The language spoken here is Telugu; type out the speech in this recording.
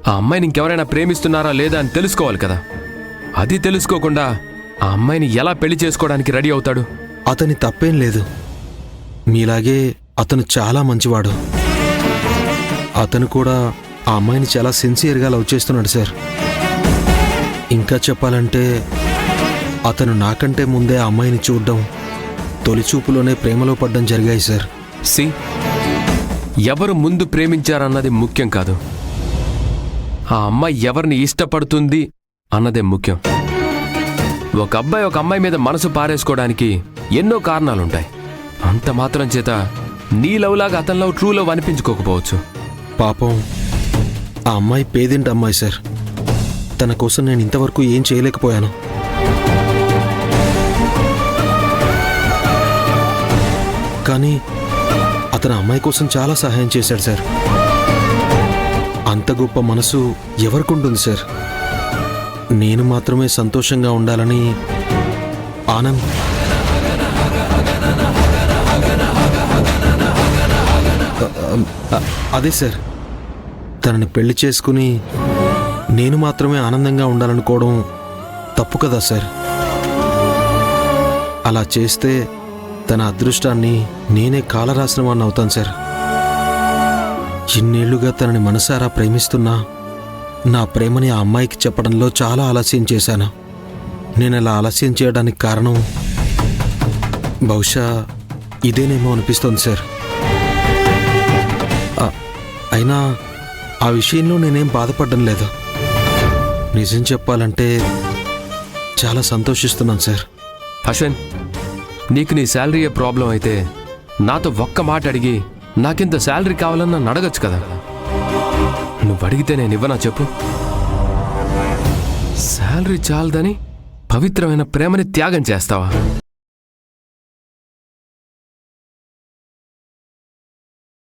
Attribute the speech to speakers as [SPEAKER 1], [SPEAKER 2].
[SPEAKER 1] ఆ అమ్మాయిని ఇంకెవరైనా ప్రేమిస్తున్నారా లేదా అని తెలుసుకోవాలి కదా. అది తెలుసుకోకుండా ఆ అమ్మాయిని ఎలా పెళ్లి చేసుకోవడానికి రెడీ అవుతాడు?
[SPEAKER 2] అతని తప్పేం లేదు. మీలాగే అతను చాలా మంచివాడు. అతను కూడా ఆ అమ్మాయిని చాలా సిన్సియర్గా లవ్ చేస్తున్నాడు సార్. ఇంకా చెప్పాలంటే అతను నాకంటే ముందే ఆ అమ్మాయిని చూడడం, తొలిచూపులోనే ప్రేమలో పడ్డం జరిగాయి సార్.
[SPEAKER 1] సి, ఎవరు ముందు ప్రేమించారన్నది ముఖ్యం కాదు, ఆ అమ్మాయి ఎవరిని ఇష్టపడుతుంది అన్నదే ముఖ్యం. ఒక అబ్బాయి ఒక అమ్మాయి మీద మనసు పారేసుకోవడానికి ఎన్నో కారణాలుంటాయి. అంత మాత్రం చేత నీ లవ్లాగా అతని లవ్ ట్రూ లవ్ అనిపించుకోకపోవచ్చు.
[SPEAKER 2] పాపం ఆ అమ్మాయి పేదింటి అమ్మాయి సార్. తన కోసం నేను ఇంతవరకు ఏం చేయలేకపోయాను. కానీ అతను అమ్మాయి కోసం చాలా సహాయం చేశాడు సార్. అంత గొప్ప మనసు ఎవరికుంటుంది సార్? నేను మాత్రమే సంతోషంగా ఉండాలని ఆనంద్ అదే సార్, తనని పెళ్లి చేసుకుని నేను మాత్రమే ఆనందంగా ఉండాలనుకోవడం తప్పు కదా సార్. అలా చేస్తే తన అదృష్టాన్ని నేనే కాలరాసిన వాడిని అవుతాను సార్. ఇన్నేళ్లుగా తనని మనసారా ప్రేమిస్తున్నా నా ప్రేమని ఆ అమ్మాయికి చెప్పడంలో చాలా ఆలస్యం చేశాను. నేను అలా ఆలస్యం చేయడానికి కారణం బహుశా ఇదేనేమో అనిపిస్తోంది సార్. అయినా ఆ విషయంలో నేనేం బాధపడడం లేదు. నిజం చెప్పాలంటే చాలా సంతోషిస్తున్నాను సార్.
[SPEAKER 1] అశ్విన్, నీకు నీ శాలరీయే ప్రాబ్లం అయితే నాతో ఒక్క మాట అడిగి నాకింత శాలరీ కావాలని నన్ను అడగచ్చు కదా. నువ్వు అడిగితే నేను ఇవ్వనా చెప్పు? శాలరీ చాలదని పవిత్రమైన ప్రేమని త్యాగం చేస్తావా?